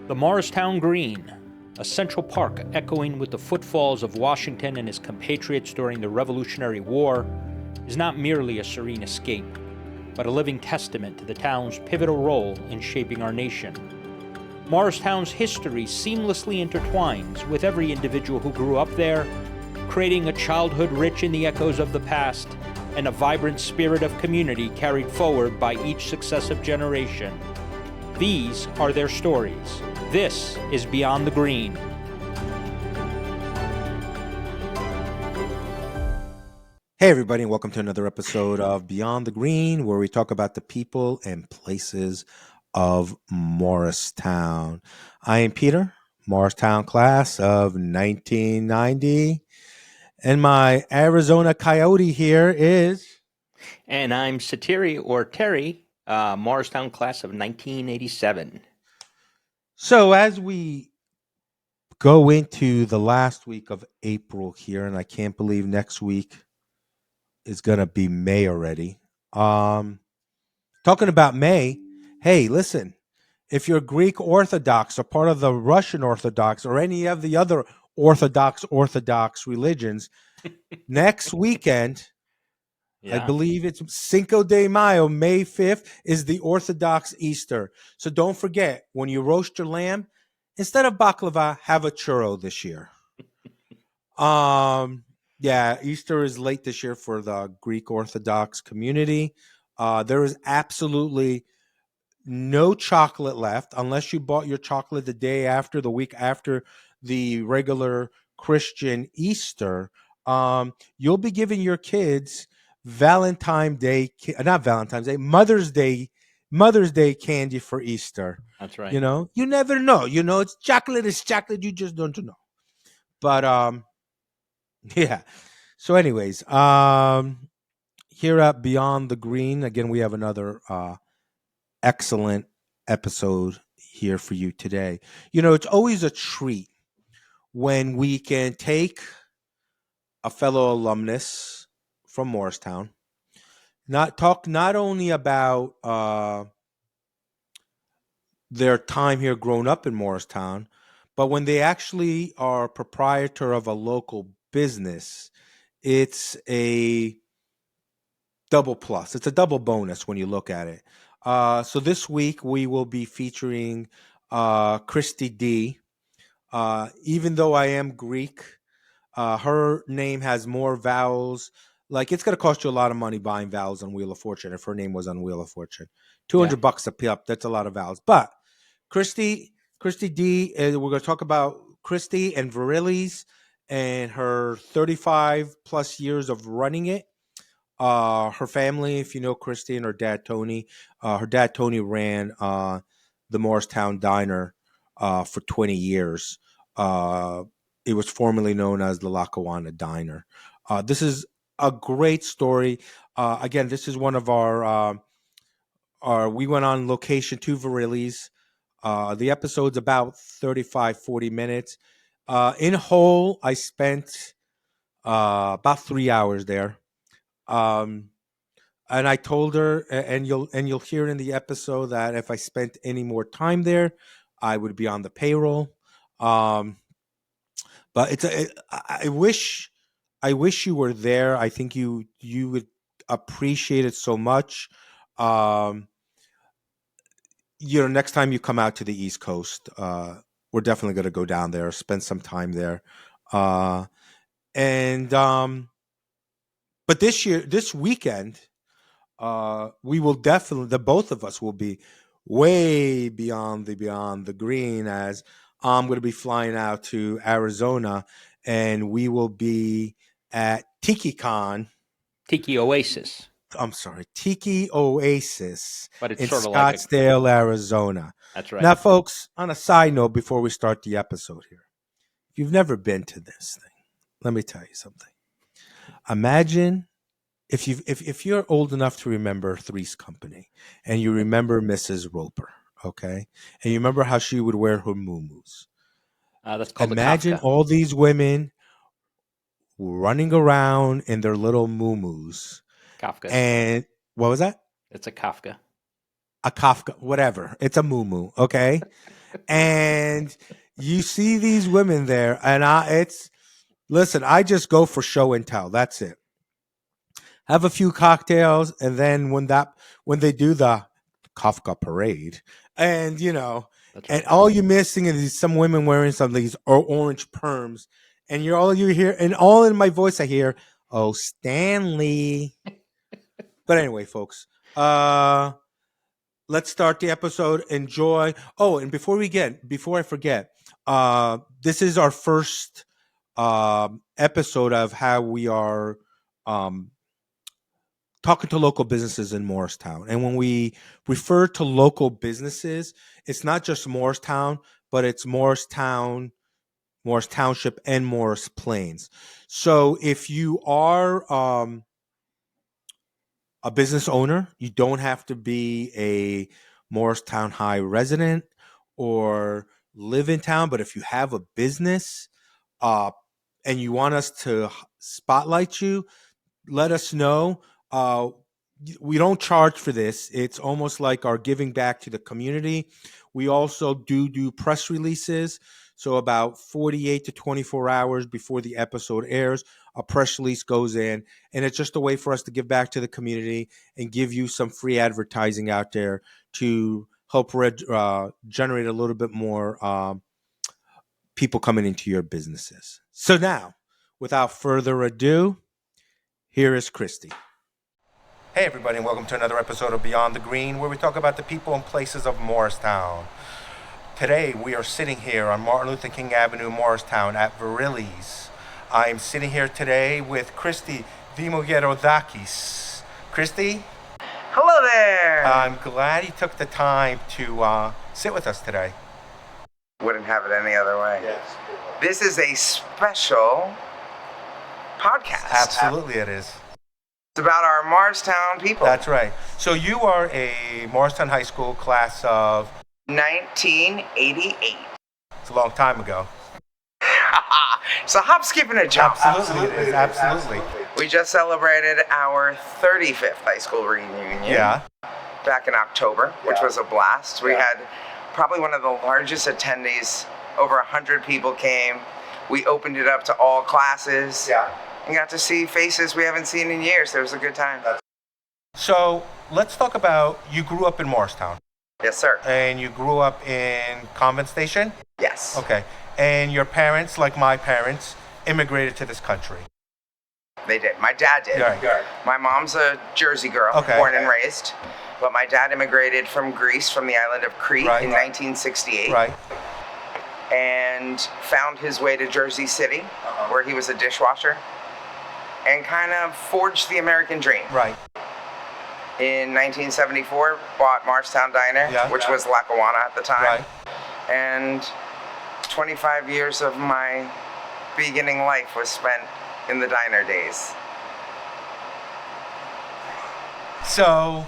The Morristown Green, a central park echoing with the footfalls of Washington and his compatriots during the Revolutionary War, is not merely a serene escape, but a living testament to the town's pivotal role in shaping our nation. Morristown's history seamlessly intertwines with every individual who grew up there, creating a childhood rich in the echoes of the past and a vibrant spirit of community carried forward by each successive generation. These are their stories. This is Beyond the Green. Hey everybody, and welcome to another episode of Beyond the Green, where we talk about the people and places of Morristown. I am Peter, Morristown class of 1990, and my Arizona Coyote here is... And I'm Satiri, or Terry, Morristown class of 1987. So as we go into the last week of April here, and I can't believe next week is going to be May already. Talking about May, hey, listen, if you're Greek Orthodox or part of the Russian Orthodox or any of the other Orthodox religions, next weekend, I believe it's Cinco de Mayo, May 5th, is the Orthodox Easter. So don't forget, when you roast your lamb, instead of baklava, have a churro this year. Yeah, Easter is late this year for the Greek Orthodox community. There is absolutely no chocolate left unless you bought your chocolate the day after, the week after the regular Christian Easter. You'll be giving your kids Mother's Day candy for Easter. That's right. You know, you never know. You know, it's chocolate. You just don't know. But yeah. So, anyways, here at Beyond the Green, again, we have another excellent episode here for you today. You know, it's always a treat when we can take a fellow alumnus from Morristown, not only about their time here growing up in Morristown, but when they actually are proprietor of a local business, it's a double plus. It's a double bonus when you look at it. So this week we will be featuring Kristi D. Even though I am Greek, her name has more vowels. Like, it's going to cost you a lot of money buying vowels on Wheel of Fortune if her name was on Wheel of Fortune. $200 a pip. That's a lot of vowels. But Kristi D, we're going to talk about Kristi and Verrilli's and her 35 plus years of running it. Her family, if you know Kristi and her dad Tony ran the Morristown Diner for 20 years. It was formerly known as the Lackawanna Diner. This is a great story. Again, this is one of our we went on location to Verrilli's. The episode's about 35-40 minutes. In whole, I spent about 3 hours there. And I told her, and you'll hear in the episode, that if I spent any more time there, I would be on the payroll. But I wish you were there. I think you would appreciate it so much. Next time you come out to the East Coast, we're definitely going to go down there, spend some time there. But this weekend, we will definitely, the both of us will be way beyond the green, as I'm going to be flying out to Arizona, and we will be at Tiki Oasis, But it's in sort of Scottsdale, Arizona. That's right. Now, folks, on a side note, before we start the episode here, if you've never been to this thing, let me tell you something. Imagine if you're old enough to remember Three's Company, and you remember Mrs. Roper, okay, and you remember how she would wear her muumuus. That's called Imagine a Kafka. all these women running around in their little muumuus. Kafka. And what was that? It's a Kafka. A Kafka, whatever. It's a muumuu, okay? And you see these women there, and listen, I just go for show and tell. That's it. Have a few cocktails, and then when they do the Kafka parade, and That's and right. all you're missing is some women wearing some of these orange perms, and you hear, and all in my voice I hear, "Oh, Stanley." But anyway, folks, let's start the episode. Enjoy. Oh, and before I forget, this is our first episode of how we are talking to local businesses in Morristown. And when we refer to local businesses, it's not just Morristown, but it's Morristown, Morris Township, and Morris Plains. So if you are a business owner, you don't have to be a Morristown High resident or live in town, but if you have a business and you want us to spotlight you, let us know. We don't charge for this. It's almost like our giving back to the community. We also do press releases. So about 48 to 24 hours before the episode airs, a press release goes in, and it's just a way for us to give back to the community and give you some free advertising out there to help generate a little bit more people coming into your businesses. So now, without further ado, here is Kristi. Hey everybody, and welcome to another episode of Beyond the Green, where we talk about the people and places of Morristown. Today we are sitting here on Martin Luther King Avenue, Morristown at Verrilli's. I'm sitting here today with Kristi Dimogerodakis. Kristi? Hello there! I'm glad you took the time to sit with us today. Wouldn't have it any other way. Yes. This is a special podcast. Absolutely it is. It's about our Morristown people. That's right. So you are a Morristown High School class of 1988. It's a long time ago. So hop, skip, and a jump. Absolutely it is. Absolutely. We just celebrated our 35th high school reunion. Yeah. Back in October, which was a blast. We had probably one of the largest attendees. Over 100 people came. We opened it up to all classes. Yeah. And got to see faces we haven't seen in years. It was a good time. So let's talk about, you grew up in Morristown. Yes, sir. And you grew up in Convent Station? Yes. Okay. And your parents, like my parents, immigrated to this country? They did. My dad did. Right. My mom's a Jersey girl, born and raised. But my dad immigrated from Greece, from the island of Crete in 1968. Right. And found his way to Jersey City, where he was a dishwasher. And kind of forged the American dream. Right. In 1974, bought Morristown Diner, which was Lackawanna at the time. Right. And 25 years of my beginning life was spent in the diner days. So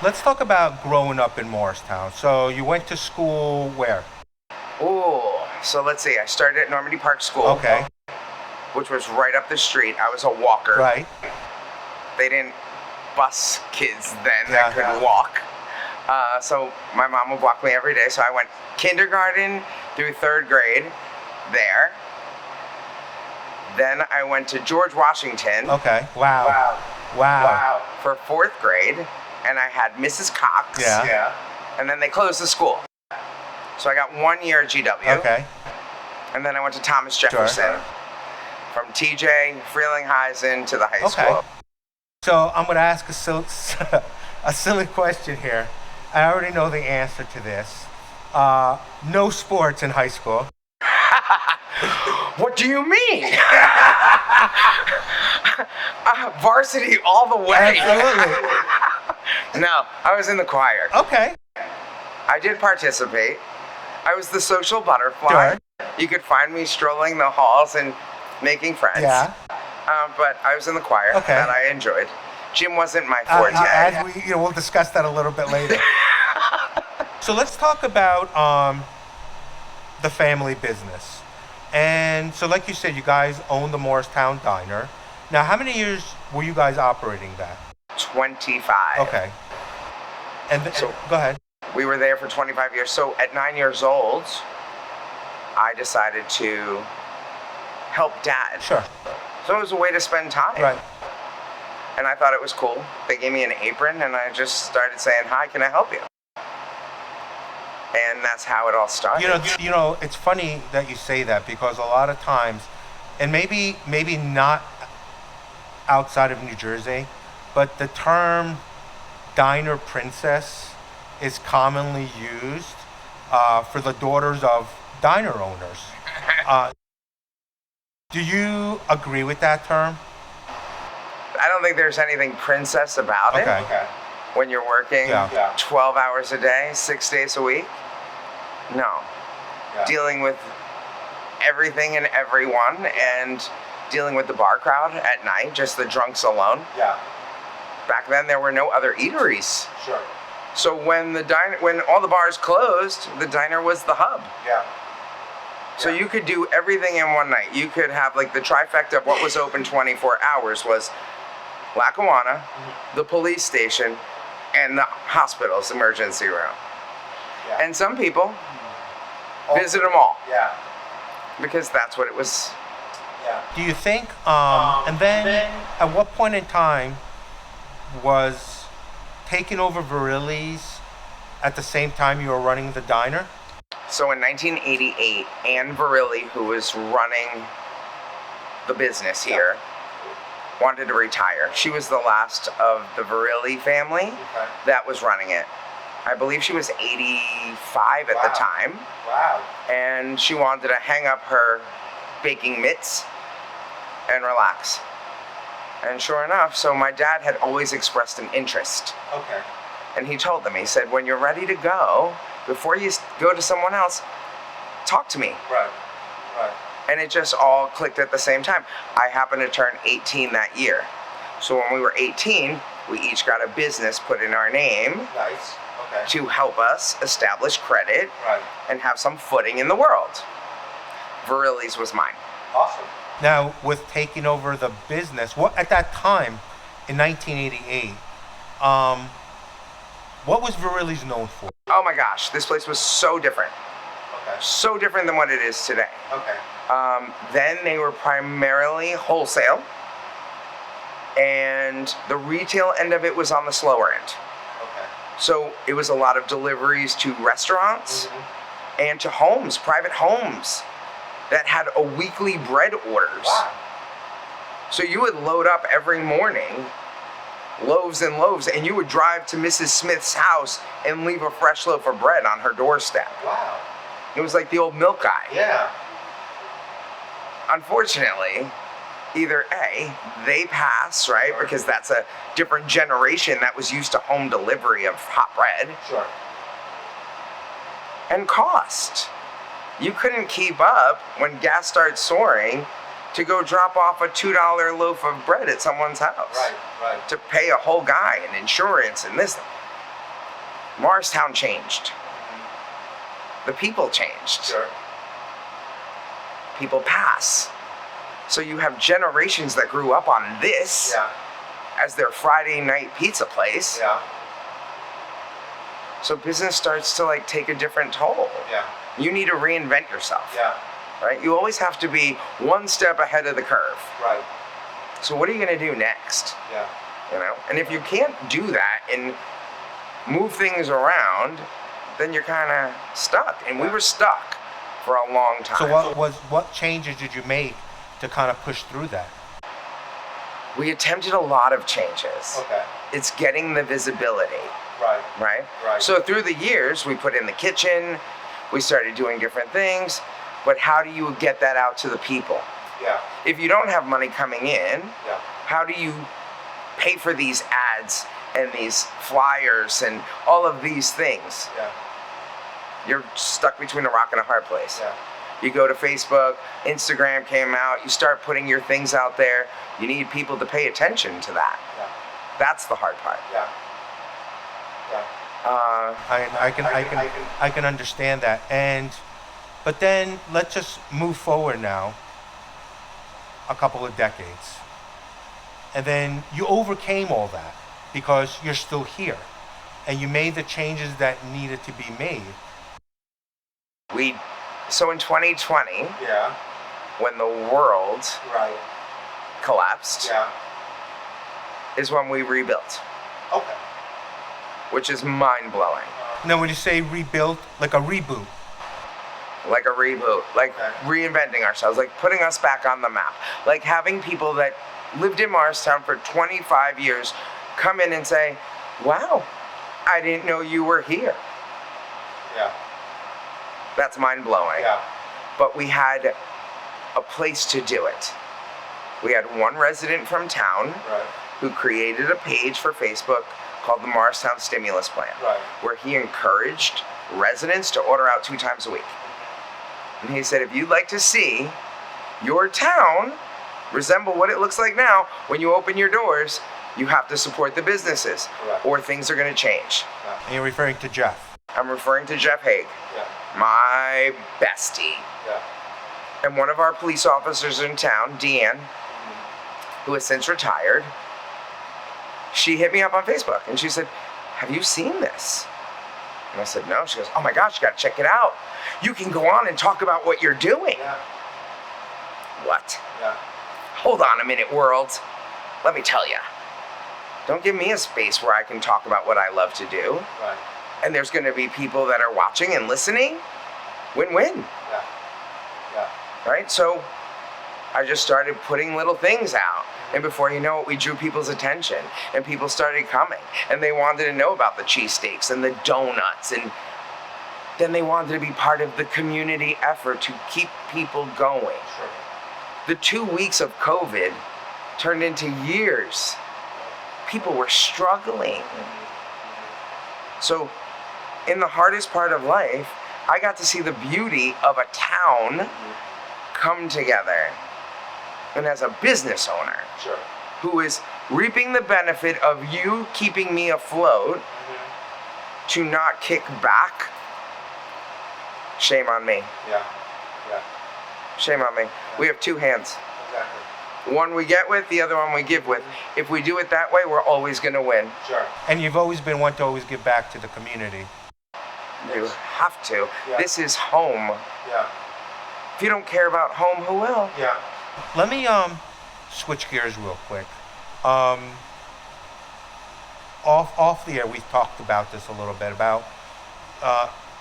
let's talk about growing up in Morristown. So you went to school where? Ooh, so let's see. I started at Normandy Park School. Okay. Which was right up the street. I was a walker. Right. They didn't bus kids then that couldn't walk. So my mom would walk me every day. So I went kindergarten through 3rd grade there. Then I went to George Washington. Okay. Wow. For 4th grade. And I had Mrs. Cox. Yeah. And then they closed the school. So I got 1 year at GW. Okay. And then I went to Thomas Jefferson. Sure. From TJ, Frelinghuysen to the high school. So I'm going to ask a silly question here. I already know the answer to this. No sports in high school. What do you mean? Varsity all the way. Absolutely. No, I was in the choir. Okay. I did participate. I was the social butterfly. Sure. You could find me strolling the halls and making friends. Yeah. But I was in the choir that I enjoyed. Gym wasn't my forte. As we'll discuss that a little bit later. So let's talk about the family business. And so like you said, you guys own the Morristown Diner. Now, how many years were you guys operating that? 25. Okay. And so go ahead. We were there for 25 years. So at 9 years old, I decided to help Dad. Sure. So it was a way to spend time. Right. And I thought it was cool. They gave me an apron and I just started saying, "Hi, can I help you?" And that's how it all started. You know, it's funny that you say that, because a lot of times, and maybe not outside of New Jersey, but the term diner princess is commonly used for the daughters of diner owners. Do you agree with that term? I don't think there's anything princess about it. Okay. When you're working 12 hours a day, 6 days a week. No. Yeah. Dealing with everything and everyone, and dealing with the bar crowd at night, just the drunks alone. Yeah. Back then there were no other eateries. Sure. So when all the bars closed, the diner was the hub. Yeah. So you could do everything in one night. You could have like the trifecta of what was open 24 hours was Lackawanna, the police station, and the hospital's emergency room. Yeah. And some people visit them all. Yeah. Because that's what it was. Yeah. Do you think, and then at what point in time was taking over Verrilli's at the same time you were running the diner? So in 1988, Ann Verrilli, who was running the business here, wanted to retire. She was the last of the Verrilli family that was running it. I believe she was 85 at the time. Wow. And she wanted to hang up her baking mitts and relax. And sure enough, so my dad had always expressed an interest. Okay. And he told them, he said, "When you're ready to go, before you go to someone else, talk to me." Right. And it just all clicked at the same time. I happened to turn 18 that year. So when we were 18, we each got a business put in our name Nice. Okay. to help us establish credit Right. and have some footing in the world. Verrilli's was mine. Awesome. Now, with taking over the business, what at that time, in 1988, what was Verrilli's known for? Oh my gosh, this place was so different. Okay. So different than what it is today. Okay. Then they were primarily wholesale, and the retail end of it was on the slower end. Okay. So it was a lot of deliveries to restaurants and to homes, private homes that had a weekly bread orders. Wow. So you would load up every morning, loaves and loaves, and you would drive to Mrs. Smith's house and leave a fresh loaf of bread on her doorstep. Wow. It was like the old milk guy. Yeah. Unfortunately, either A, they pass, right? Because that's a different generation that was used to home delivery of hot bread. Sure. And cost. You couldn't keep up when gas starts soaring to go drop off a $2 loaf of bread at someone's house. Right. To pay a whole guy and insurance and this. Morristown changed. The people changed. Sure. People pass. So you have generations that grew up on this as their Friday night pizza place. Yeah. So business starts to like take a different toll. Yeah. You need to reinvent yourself. Yeah. Right? You always have to be one step ahead of the curve. Right. So what are you going to do next? Yeah. You know? And if you can't do that and move things around, then you're kind of stuck. And we were stuck for a long time. So what changes did you make to kind of push through that? We attempted a lot of changes. Okay. It's getting the visibility. Right. Right? So through the years, we put in the kitchen, we started doing different things, but how do you get that out to the people? Yeah. If you don't have money coming in, Yeah. how do you pay for these ads and these flyers and all of these things? Yeah. You're stuck between a rock and a hard place. Yeah. You go to Facebook, Instagram came out, you start putting your things out there, you need people to pay attention to that. Yeah. That's the hard part. Yeah. I can understand that. But then let's just move forward now a couple of decades. And then you overcame all that because you're still here. and you made the changes that needed to be made. So in 2020, Yeah. when the world Right. collapsed, Yeah. is when we rebuilt, Okay. which is mind-blowing. Now, when you say rebuilt, like a reboot. Like a reboot, like Okay. reinventing ourselves, like putting us back on the map, like having people that lived in Morristown for 25 years come in and say, wow, I didn't know you were here. Yeah. That's mind-blowing. Yeah. But we had a place to do it. We had one resident from town Right. who created a page for Facebook called the Morristown Stimulus Plan, Right. where he encouraged residents to order out 2 times a week. And he said, if you'd like to see your town resemble what it looks like now, when you open your doors, you have to support the businesses, Right. or things are going to change. And you're referring to Jeff. I'm referring to Jeff Haig, Yeah. my bestie. Yeah. And one of our police officers in town, Deanne, who has since retired, she hit me up on Facebook and she said, have you seen this? And I said, no. She goes, oh my gosh, you gotta check it out. You can go on and talk about what you're doing. Yeah. What? Yeah. Hold on a minute, world. Let me tell you. Don't give me a space where I can talk about what I love to do. Right. And there's gonna be people that are watching and listening. Win-win. Yeah. Yeah. Right? So I just started putting little things out. And before you know it, we drew people's attention. And people started coming. And they wanted to know about the cheesesteaks and the donuts. And then they wanted to be part of the community effort to keep people going. Sure. The 2 weeks of COVID turned into years. People were struggling. So in the hardest part of life, I got to see the beauty of a town come together. And as a business owner, Sure. who is reaping the benefit of you keeping me afloat, to not kick back, shame on me. Yeah. Yeah. Shame on me. We have 2 hands. Exactly. One we get with, the other one we give with. If we do it that way, we're always going to win. Sure. And you've always been one to always give back to the community. You have to. Yeah. This is home. Yeah. If you don't care about home, who will? Yeah. Let me switch gears real quick. Off the air, we've talked about this a little bit about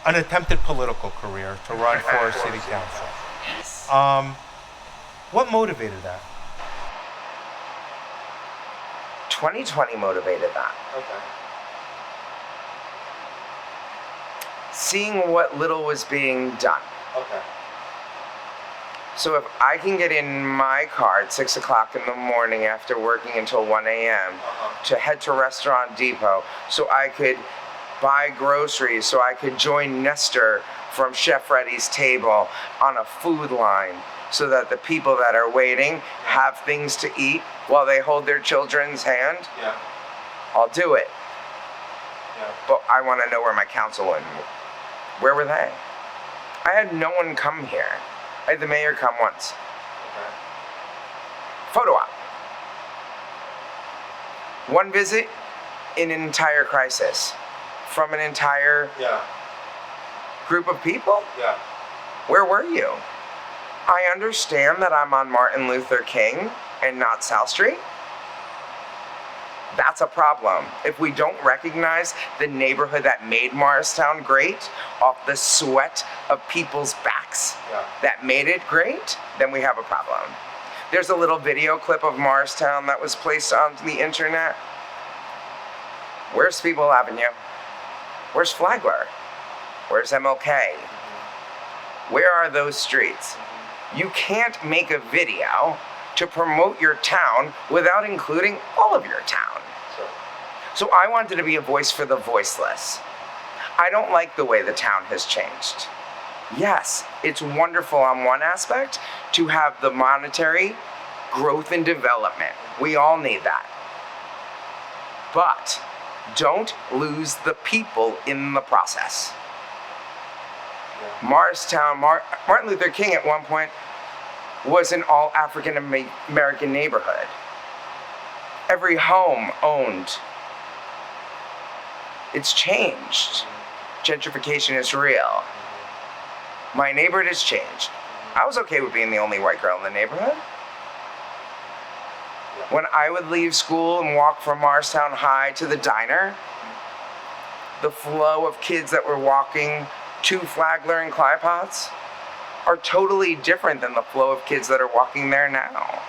an attempted political career to run for city council. Yes. What motivated that? 2020 motivated that. Okay. Seeing what little was being done. Okay. So if I can get in my car at 6 o'clock in the morning after working until 1 a.m. to head to Restaurant Depot so I could buy groceries, so I could join Nestor from Chef Reddy's table on a food line so that the people that are waiting have things to eat while they hold their children's hand, Yeah. I'll do it. Yeah. But I want to know where my councilman, where were they? I had no one come here. I had the mayor come once. Okay. Photo op. One visit in an entire crisis from an entire Yeah. group of people. Yeah. Where were you? I understand that I'm on Martin Luther King and not South Street. That's a problem. If we don't recognize the neighborhood that made Morristown great off the sweat of people's backs Yeah. that made it great, then we have a problem. There's a little video clip of Morristown that was placed on the internet. Where's People Avenue? Where's Flagler? Where's MLK? Where are those streets? You can't make a video to promote your town without including all of your town. Sure. So I wanted to be a voice for the voiceless. I don't like the way the town has changed. Yes, it's wonderful on one aspect to have the monetary growth and development. We all need that. But don't lose the people in the process. Yeah. Morristown, Martin Luther King at one point was an all African American neighborhood. Every home owned It's changed. Gentrification is real. My neighborhood has changed. I was okay with being the only white girl in the neighborhood. When I would leave school and walk from Morristown High to the diner, the flow of kids that were walking to Flagler and Clypots are totally different than the flow of kids that are walking there now.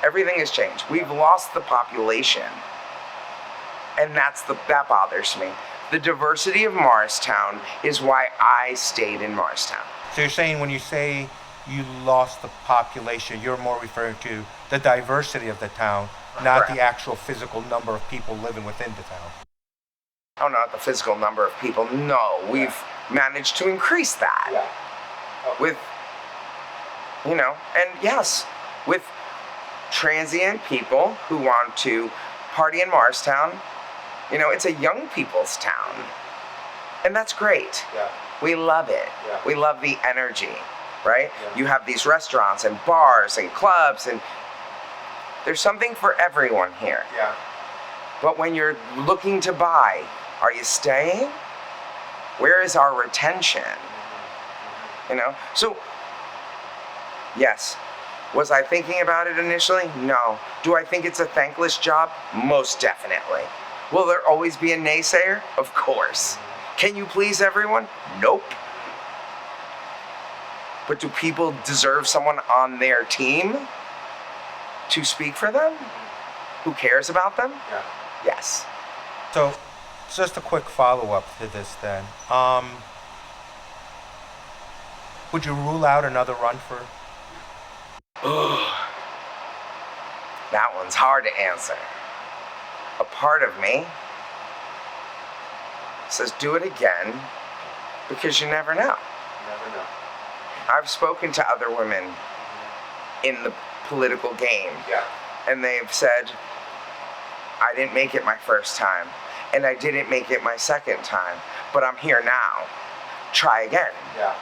Everything has changed. We've lost the population. And that bothers me. The diversity of Morristown is why I stayed in Morristown. So you're saying when you say you lost the population, you're more referring to the diversity of the town, not Correct. the actual physical number of people living within the town. Oh, not the physical number of people. No, we've managed to increase that. With, and yes, with transient people who want to party in Morristown. It's a young people's town. And that's great. Yeah. We love it. Yeah. We love the energy, right? Yeah. You have these restaurants and bars and clubs, and there's something for everyone here. Yeah. But when you're looking to buy, are you staying? Where is our retention? So, yes. Was I thinking about it initially? No. Do I think it's a thankless job? Most definitely. Will there always be a naysayer? Of course. Can you please everyone? Nope. But do people deserve someone on their team to speak for them? Who cares about them? Yeah. Yes. So, just a quick follow-up to this then. Would you rule out another run for? That one's hard to answer. A part of me says do it again because you never know. Never know. I've spoken to other women in the political game, Yeah. and they've said, I didn't make it my first time, and I didn't make it my second time, but I'm here now. Try again. Yeah.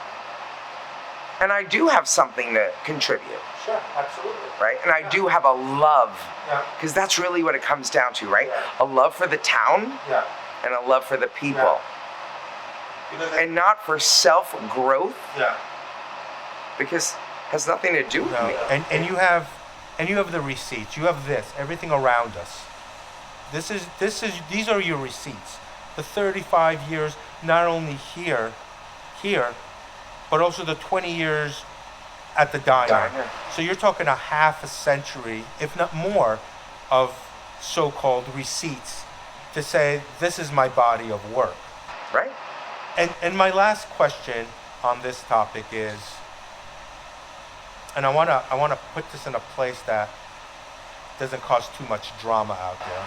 And I do have something to contribute, Sure. Absolutely. right? And I do have a love, Yeah. because that's really what it comes down to, right? Yeah. A love for the town Yeah. and a love for the people. And not for self-growth, Yeah. because it has nothing to do with No. me. And you have the receipts. You have everything around us. These are your receipts. The 35 years, not only here, but also the 20 years at the diner. So you're talking a half a century, if not more, of so-called receipts to say this is my body of work. Right? And my last question on this topic is, and I wanna put this in a place that doesn't cause too much drama out there.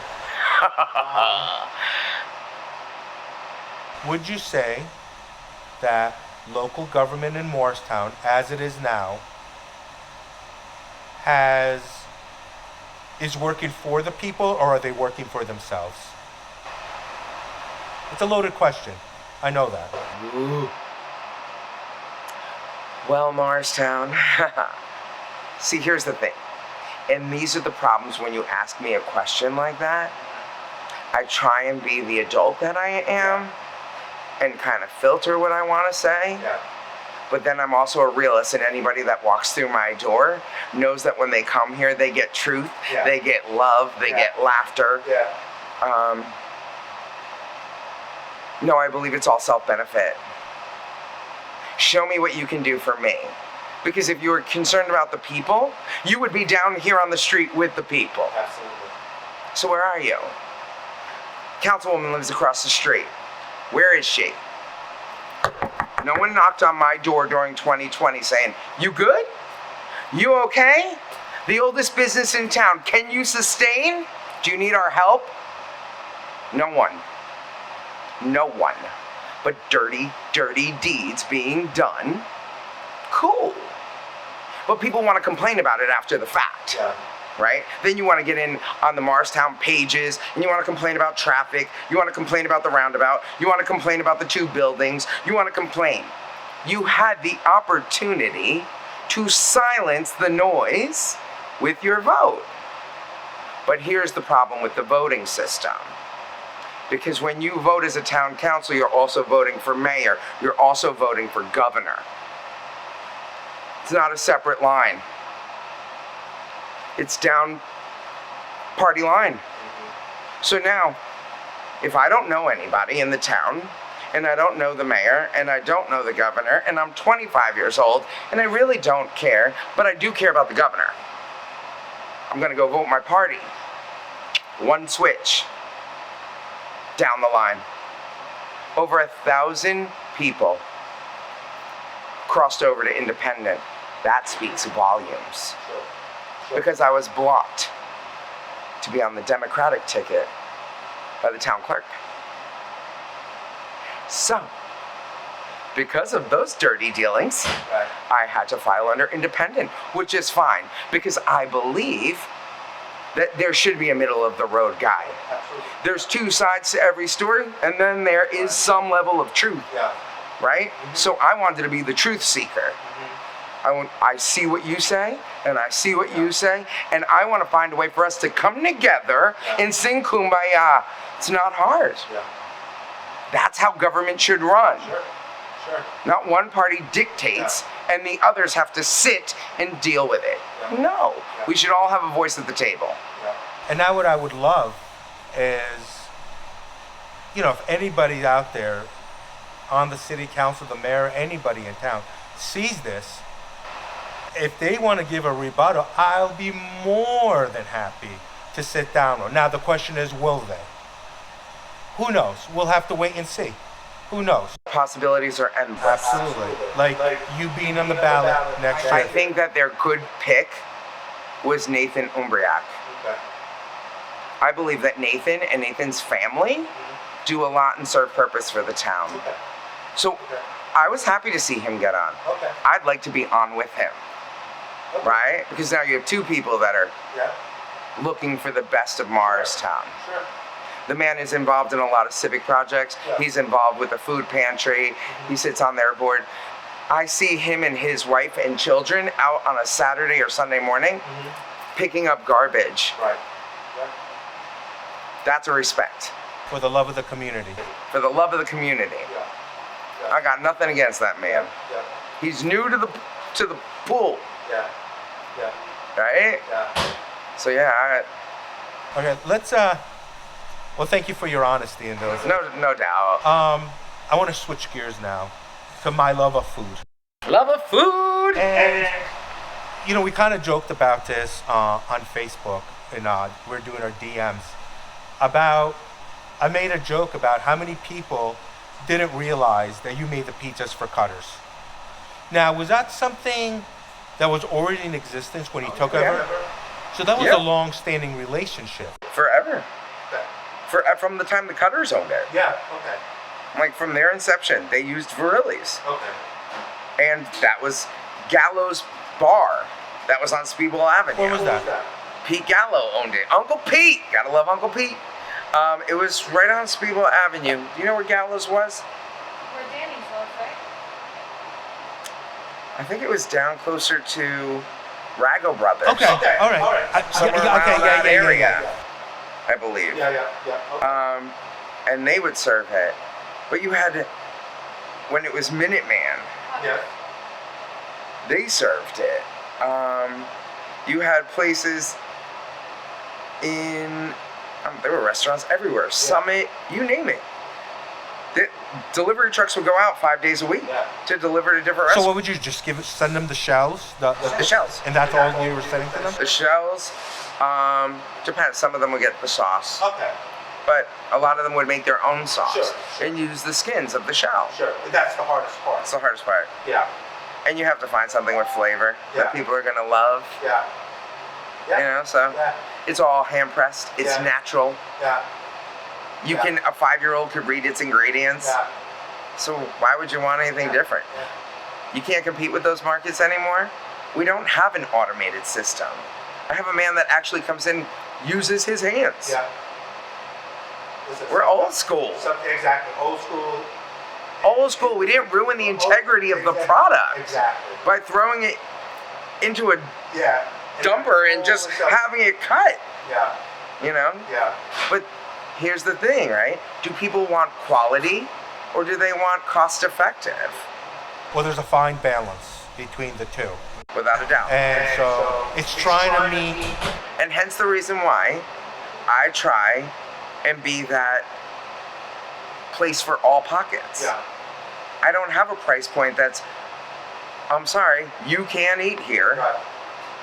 Would you say that local government in Morristown, as it is now, is working for the people, or are they working for themselves? It's a loaded question. I know that. Ooh. Well, Morristown. See, here's the thing. And these are the problems when you ask me a question like that. I try and be the adult that I am and kind of filter what I want to say. Yeah. But then I'm also a realist, and anybody that walks through my door knows that when they come here, they get truth, Yeah. they get love, they get laughter. Yeah. No, I believe it's all self-benefit. Show me what you can do for me. Because if you were concerned about the people, you would be down here on the street with the people. Absolutely. So where are you? Councilwoman lives across the street. Where is she? No one knocked on my door during 2020 saying, you good? You okay? The oldest business in town, can you sustain? Do you need our help? No one. No one. But dirty, dirty deeds being done. Cool. But people want to complain about it after the fact. Yeah. Right? Then you want to get in on the Morristown pages, and you want to complain about traffic, you want to complain about the roundabout, you want to complain about the two buildings, you want to complain. You had the opportunity to silence the noise with your vote. But here's the problem with the voting system. Because when you vote as a town council, you're also voting for mayor. You're also voting for governor. It's not a separate line. It's down party line. So now, if I don't know anybody in the town, and I don't know the mayor, and I don't know the governor, and I'm 25 years old, and I really don't care, but I do care about the governor, I'm gonna go vote my party. One switch. Down the line. Over 1,000 people crossed over to independent. That speaks volumes. Because I was blocked to be on the Democratic ticket by the town clerk. So, because of those dirty dealings, I had to file under independent, which is fine, because I believe that there should be a middle of the road guy. Absolutely. There's two sides to every story, and then there is some level of truth, right? So I wanted to be the truth seeker. I see what you say, and I see what you say, and I want to find a way for us to come together and sing Kumbaya. It's not hard. That's how government should run. Sure. Not one party dictates and the others have to sit and deal with it. No, we should all have a voice at the table. And now what I would love is, if anybody out there on the city council, the mayor, anybody in town sees this, if they want to give a rebuttal, I'll be more than happy to sit down with. Now the question is, will they? Who knows? We'll have to wait and see. Who knows? Possibilities are endless. Absolutely. Like you being on the ballot next year. I think that their good pick was Nathan Umbriak. I believe that Nathan and Nathan's family do a lot and serve purpose for the town. So I was happy to see him get on. I'd like to be on with him. Right? Because now you have two people that are looking for the best of Morristown. The man is involved in a lot of civic projects. He's involved with the food pantry. He sits on their board. I see him and his wife and children out on a Saturday or Sunday morning picking up garbage. That's a respect. For the love of the community. For the love of the community. I got nothing against that man. He's new to the pool. Right? So Okay, let's well, thank you for your honesty in those. No doubt. I want to switch gears now to my love of food. Love of food. And we kind of joked about this on Facebook, and we're doing our DMs about. I made a joke about how many people didn't realize that you made the pizzas for Cutters. Now, was that something that was already in existence when he took over? So that was a long-standing relationship. Forever. From the time the Cutters owned it. Like from their inception, they used Verrilli's. And that was Gallo's Bar. That was on Speedwell Avenue. Where was that? Pete Gallo owned it. Uncle Pete. Gotta love Uncle Pete. It was right on Speedwell Avenue. Do you know where Gallo's was? Where Danny's was, right? I think it was down closer to Rago Brothers. Okay. All right. Somewhere around that area. Yeah. I believe. Okay. And they would serve it. But you had, when it was Minuteman, they served it. You had places there were restaurants everywhere. Summit, you name it. The delivery trucks would go out 5 days a week to deliver to different restaurants. So what would you just send them the shells? The shells. And that's all you were sending to them? The shells, depends. Some of them would get the sauce. Okay. But a lot of them would make their own sauce and use the skins of the shell. Sure. That's the hardest part. That's the hardest part. Yeah. And you have to find something with flavor that people are gonna love. So it's all hand pressed. It's natural. You can, a 5-year-old could read its ingredients. So why would you want anything different? You can't compete with those markets anymore. We don't have an automated system. I have a man that actually comes in, uses his hands. We're old school. Exactly. Old school. Old school. We didn't ruin the integrity of the product Exactly. by throwing it into a dumper and just having it cut. But here's the thing, right? Do people want quality or do they want cost effective? Well, there's a fine balance between the two. Without a doubt. And so it's trying to meet. And hence the reason why I try and be that place for all pockets. Yeah. I don't have a price point that's, I'm sorry, you can't eat here. Right.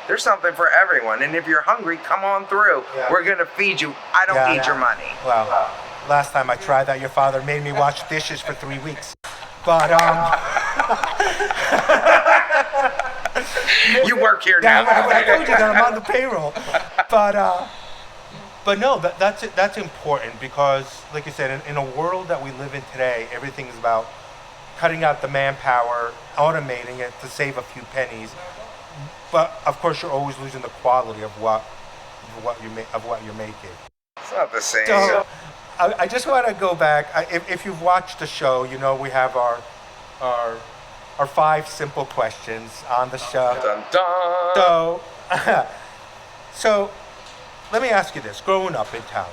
There's something for everyone. And if you're hungry, come on through. Yeah. We're going to feed you. I don't need your money. Well, last time I tried that, your father made me wash dishes for 3 weeks. But, You work here now. I told you that I'm on the payroll. But no, that's important because, like you said, in a world that we live in today, everything is about cutting out the manpower, automating it to save a few pennies. But of course, you're always losing the quality of what you're making. It's not the same. So I just want to go back. If you've watched the show, you know we have our 5 simple questions on the show. Dun, dun. So let me ask you this: growing up in town,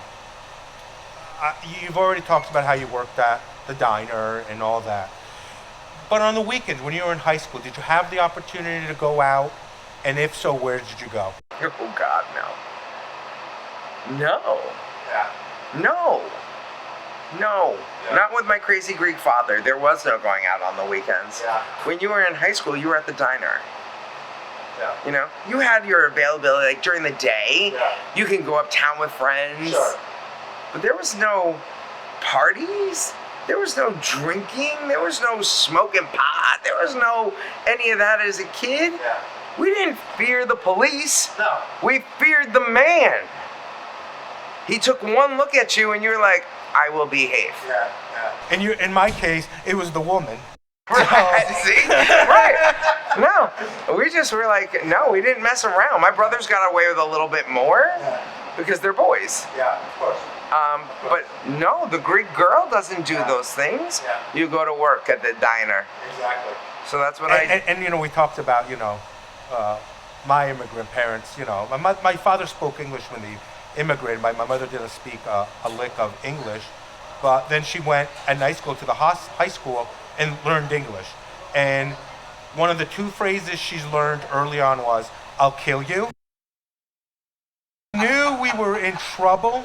you've already talked about how you worked at the diner and all that. But on the weekends, when you were in high school, did you have the opportunity to go out? And if so, where did you go? Oh God, no. No. Yeah. No. No. Yeah. Not with my crazy Greek father. There was no going out on the weekends. Yeah. When you were in high school, you were at the diner. Yeah. You know, you had your availability, like during the day. Yeah. You can go uptown with friends. Sure. But there was no parties. There was no drinking. There was no smoking pot. There was no any of that as a kid. Yeah. We didn't fear the police. No. We feared the man. He took one look at you and you're like, I will behave. Yeah. And in my case, it was the woman. Right, see? Right. No, we just were like, no, we didn't mess around. My brothers got away with a little bit more because they're boys. Yeah, of course. But no, the Greek girl doesn't do those things. Yeah. You go to work at the diner. Exactly. So that's what And you know, we talked about, you know, my immigrant parents, you know, my father spoke English when he immigrated. My mother didn't speak a lick of English, but then she went at night school to the high school and learned English. And one of the 2 phrases she's learned early on was, I'll kill you. Knew we were in trouble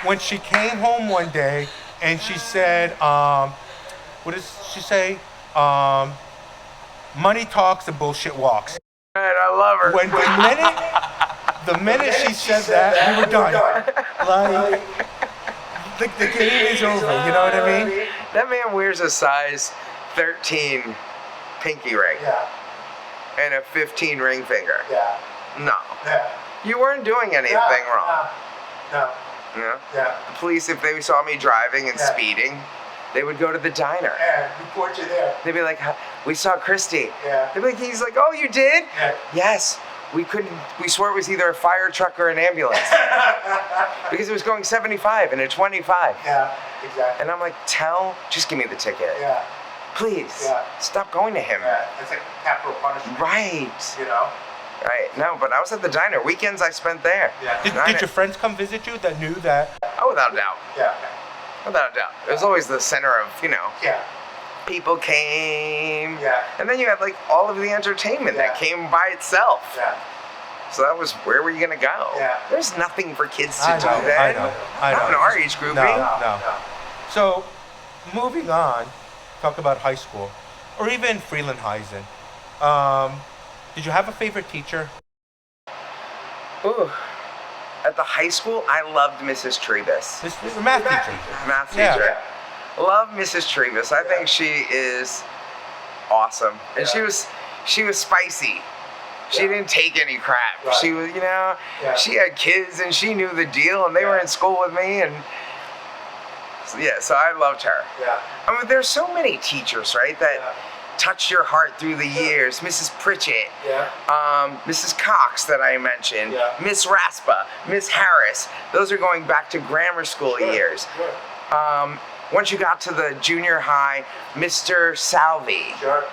when she came home one day and she said, what does she say? Money talks and bullshit walks. And I love her. When the minute she said that, we were done. Like, the game is over, you know what I mean? That man wears a size 13 pinky ring and a 15 ring finger. Yeah. No. Yeah. You weren't doing anything wrong. No. You know? Yeah. The police, if they saw me driving and speeding, they would go to the diner. Yeah. Report you there. They'd be like, we saw Kristi. Yeah. They'd be like, he's like, oh, you did? Yeah. Yes. We swore it was either a fire truck or an ambulance. Because it was going 75 and a 25. Yeah, exactly. And I'm like, just give me the ticket. Yeah. Please. Yeah. Stop going to him. Yeah. It's like capital punishment. Right. You know? Right. No, but I was at the diner. Weekends I spent there. Yeah. Did your friends come visit you that knew that? Oh, without a doubt. Yeah. Without a doubt. It was always the center of, Yeah. people came. Yeah. And then you had like all of the entertainment that came by itself. Yeah. So that was, where were you going to go? Yeah. There's nothing for kids to do I then. know. Not in our age grouping. No. So, moving on, talk about high school, or even Freelandheisen. Did you have a favorite teacher? Ooh. At the high school, I loved Mrs. Trevis. This was a math teacher. Math teacher. Yeah. Love Mrs. Trevis. I think she is awesome. And she was spicy. She didn't take any crap. Right. She was, she had kids and she knew the deal and they were in school with me and so I loved her. Yeah. I mean, there's so many teachers, right, that touch your heart through the years. Mrs. Pritchett, Mrs. Cox that I mentioned, Miss Raspa, Miss Harris. Those are going back to grammar school years. Sure. Once you got to the junior high, Mr. Salvi. Sure.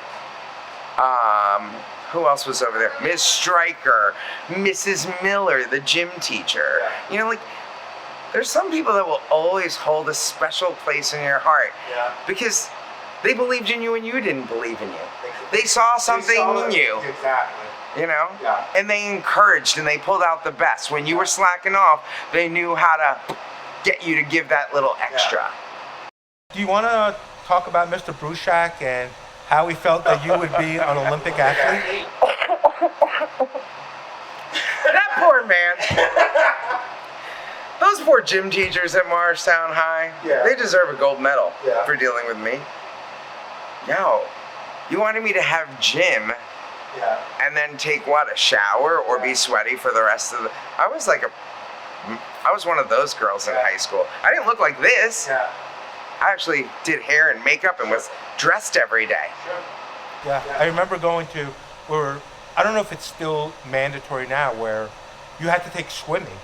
Who else was over there? Miss Stryker, Mrs. Miller, the gym teacher. Yeah. There's some people that will always hold a special place in your heart. Yeah. Because they believed in you and you didn't believe in you. They saw something in you. Exactly. You know? Yeah. And they encouraged and they pulled out the best. When you were slacking off, they knew how to get you to give that little extra. Do you want to talk about Mr. Bruchak and how he felt that you would be an Olympic athlete? That poor man. Those poor gym teachers at Morristown High, they deserve a gold medal for dealing with me. Yo, you wanted me to have gym and then take what, a shower or be sweaty for the rest of the... I was one of those girls in high school. I didn't look like this. I actually did hair and makeup and was dressed every day. Yeah, I remember going to where, I don't know if it's still mandatory now, where you had to take swimming.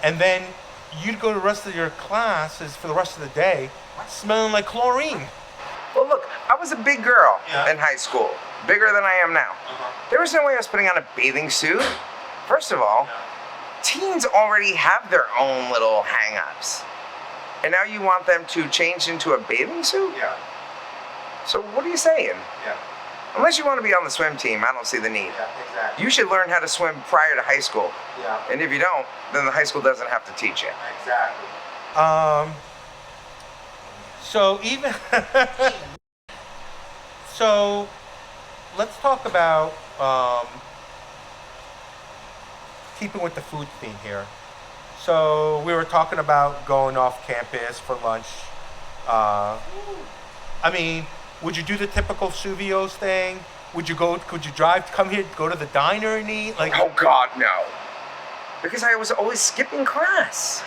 And then you'd go to the rest of your classes for the rest of the day smelling like chlorine. Well, look, I was a big girl in high school, bigger than I am now. There was no way I was putting on a bathing suit. First of all, teens already have their own little hang-ups. And now you want them to change into a bathing suit? Yeah. So what are you saying? Yeah. Unless you want to be on the swim team, I don't see the need. Yeah, exactly. You should learn how to swim prior to high school. Yeah. And if you don't, then the high school doesn't have to teach you. Exactly. So even so, let's talk about keeping with the food theme here. So we were talking about going off campus for lunch. I mean, would you do the typical Suvios thing? Could you drive, come here, go to the diner and eat? Like, Oh God, no. Because I was always skipping class.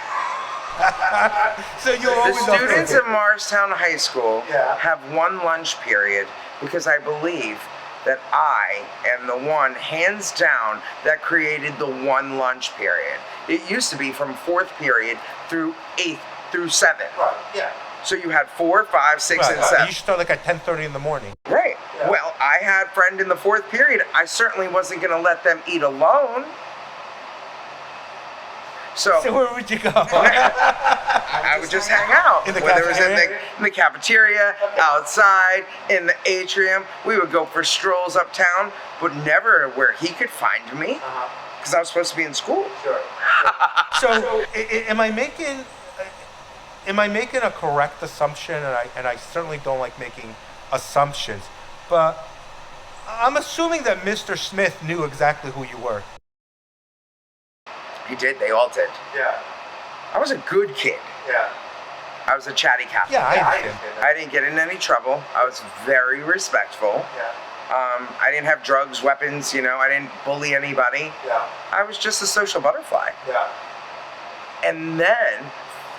so you're The always students at Morristown High School Yeah. have one lunch period because I believe that I am the one, hands down, that created the one lunch period. It used to be from 4th period through 8th through 7th. Right, yeah. So you had 4, 5, 6, and 7. You start like at 10:30 in the morning. Right. Yeah. Well, I had a friend in the 4th period. I certainly wasn't going to let them eat alone. So So where would you go? I would just hang out. In the Whether it was cafeteria? in the cafeteria, outside, in the atrium. We would go for strolls uptown, but never where he could find me, because I was supposed to be in school. Sure. So am I making a correct assumption? And I certainly don't like making assumptions, but I'm assuming that Mr. Smith knew exactly who you were. He did. They all did. Yeah. I was a good kid. Yeah. I was a chatty Catholic. Yeah, I understand. I didn't get in any trouble. I was very respectful. Yeah. I didn't have drugs, weapons, I didn't bully anybody. Yeah. I was just a social butterfly. Yeah. And then,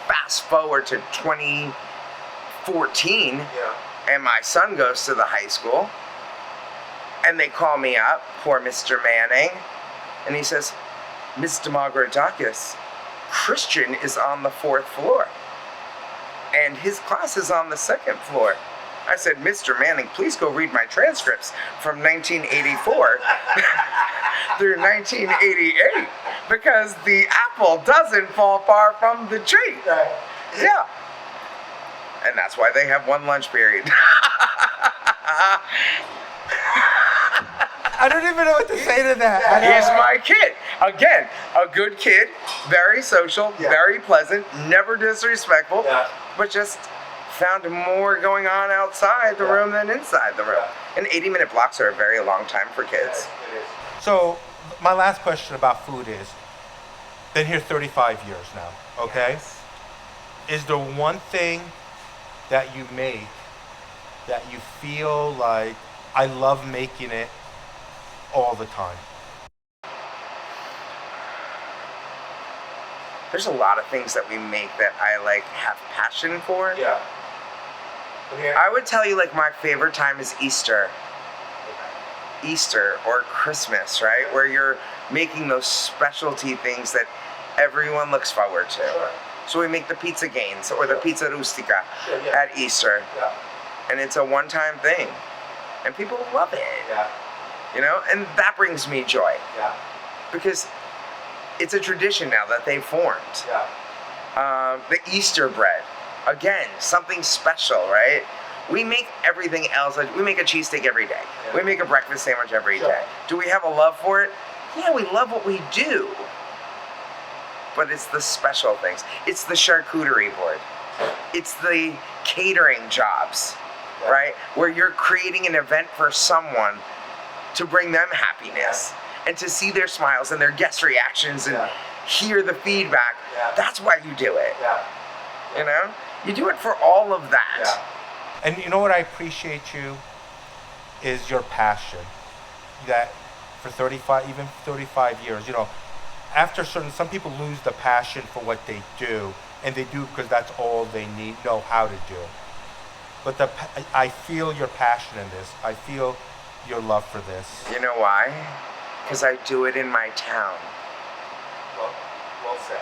fast forward to 2014, Yeah. and my son goes to the high school, and they call me up, poor Mr. Manning, and he says, Miss Dimogerodakis, Christian is on the 4th floor, and his class is on the 2nd floor. I said, Mr. Manning, please go read my transcripts from 1984 through 1988, because the apple doesn't fall far from the tree. Right. Yeah. And that's why they have one lunch period. I don't even know what to say to that. He's my kid. Again, a good kid, very social, very pleasant, never disrespectful, but just found more going on outside the room than inside the room. And 80-minute blocks are a very long time for kids. So my last question about food is, been here 35 years now, okay? Yes. Is there one thing that you make that you feel like, I love making it all the time? There's a lot of things that we make that I have passion for. Yeah. I would tell you my favorite time is Easter. Easter or Christmas, right? Where you're making those specialty things that everyone looks forward to. Sure. So we make the pizza gains or the pizza rustica Sure, at Easter. Yeah. And it's a one-time thing. And people love it. Yeah. And that brings me joy. Yeah. Because it's a tradition now that they've formed. Yeah. The Easter bread. Again, something special, right? We make everything else. We make a cheesesteak every day. Yeah. We make a breakfast sandwich every Sure. day. Do we have a love for it? Yeah, we love what we do. But it's the special things. It's the charcuterie board. It's the catering jobs, Yeah. right? Where you're creating an event for someone to bring them happiness and to see their smiles and their guest reactions and Yeah. hear the feedback. Yeah. That's why you do it. Yeah. You know? You do it for all of that. Yeah. And you know what I appreciate you is your passion. That for 35 years, you know, after some people lose the passion for what they do, and they do because that's all they know how to do. But I feel your passion in this. I feel your love for this. You know why? Because I do it in my town. Well said.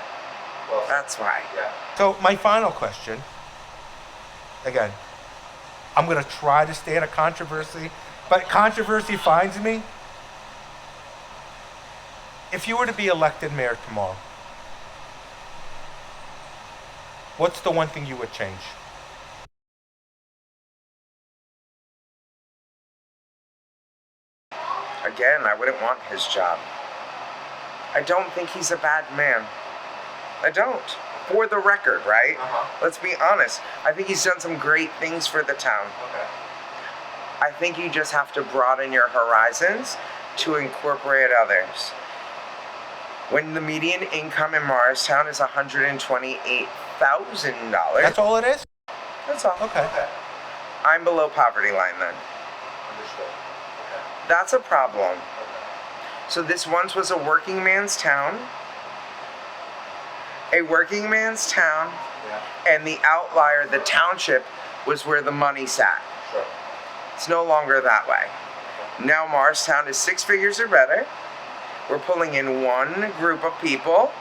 Well said. That's why. Yeah. So my final question, again, I'm gonna try to stay out of controversy, but controversy finds me. If you were to be elected mayor tomorrow, what's the one thing you would change? Again, I wouldn't want his job. I don't think he's a bad man. I don't. For the record, right? Let's be honest. I think he's done some great things for the town. Okay. I think you just have to broaden your horizons to incorporate others. When the median income in Morristown is $128,000. That's all it is? That's all. Okay. I'm below poverty line then. Understood. That's a problem. So this once was a working man's town. A working man's town, Yeah. and the outlier, the township, was where the money sat. Sure. It's no longer that way. Now Morristown is 6 figures or better. We're pulling in one group of people,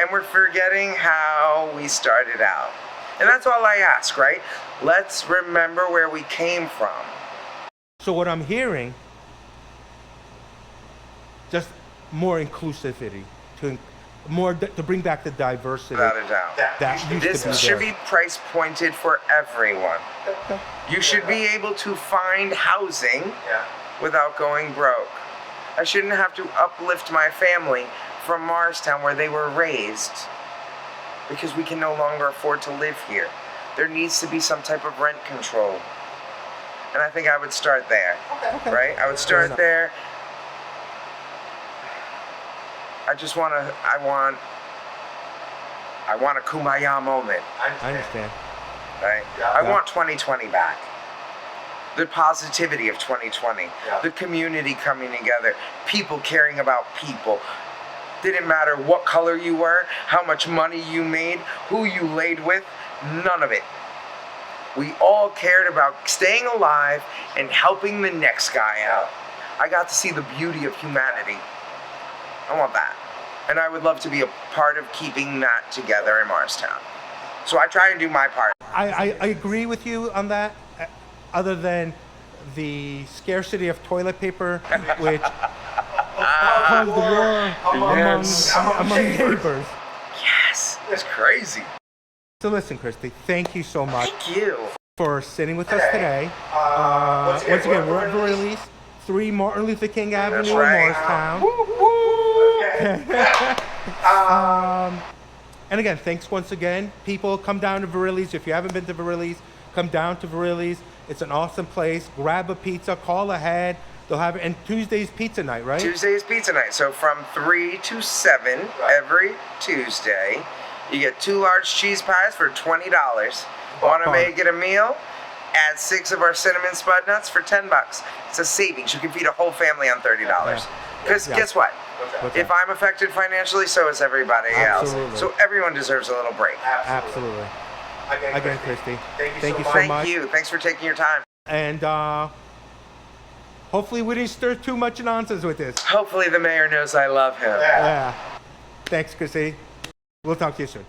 and we're forgetting how we started out. And that's all I ask, right? Let's remember where we came from. So what I'm hearing, just more inclusivity, to bring back the diversity. Without a doubt. That used This to be should there. be price pointed for everyone. You should be able to find housing without going broke. I shouldn't have to uplift my family from Morristown where they were raised because we can no longer afford to live here. There needs to be some type of rent control. And I think I would start there, right? I would start there. I want a kumbaya moment, I understand. right? I want 2020 back. The positivity of 2020. The community coming together. People caring about people. Didn't matter what color you were, how much money you made, who you laid with, none of it. We all cared about staying alive and helping the next guy out. I got to see the beauty of humanity. I want that. And I would love to be a part of keeping that together in Morristown. So I try and do my part. I agree with you on that, other than the scarcity of toilet paper, which caused the war among neighbors. Yes, it's crazy. So listen, Kristi, thank you so much Thank you. for sitting with us today. Once again, we're at Verrilli's, 3 Martin Luther King Avenue in Morristown. And again, thanks once again. People, come down to Verrilli's. If you haven't been to Verrilli's, come down to Verrilli's. It's an awesome place. Grab a pizza, call ahead. They'll have it. And Tuesday's pizza night, right? Tuesday is pizza night. So from 3 to 7 every Tuesday, you get 2 large cheese pies for $20. Want to make it a meal? Add 6 of our cinnamon spud nuts for $10. It's a savings. You can feed a whole family on $30. Because guess what? If I'm affected financially, so is everybody else. So everyone deserves a little break. Absolutely. Again, Kristi, thank you so much. Thank you. Thanks for taking your time. And hopefully we didn't stir too much nonsense with this. Hopefully the mayor knows I love him. Yeah. Thanks, Kristi. We'll talk to you soon.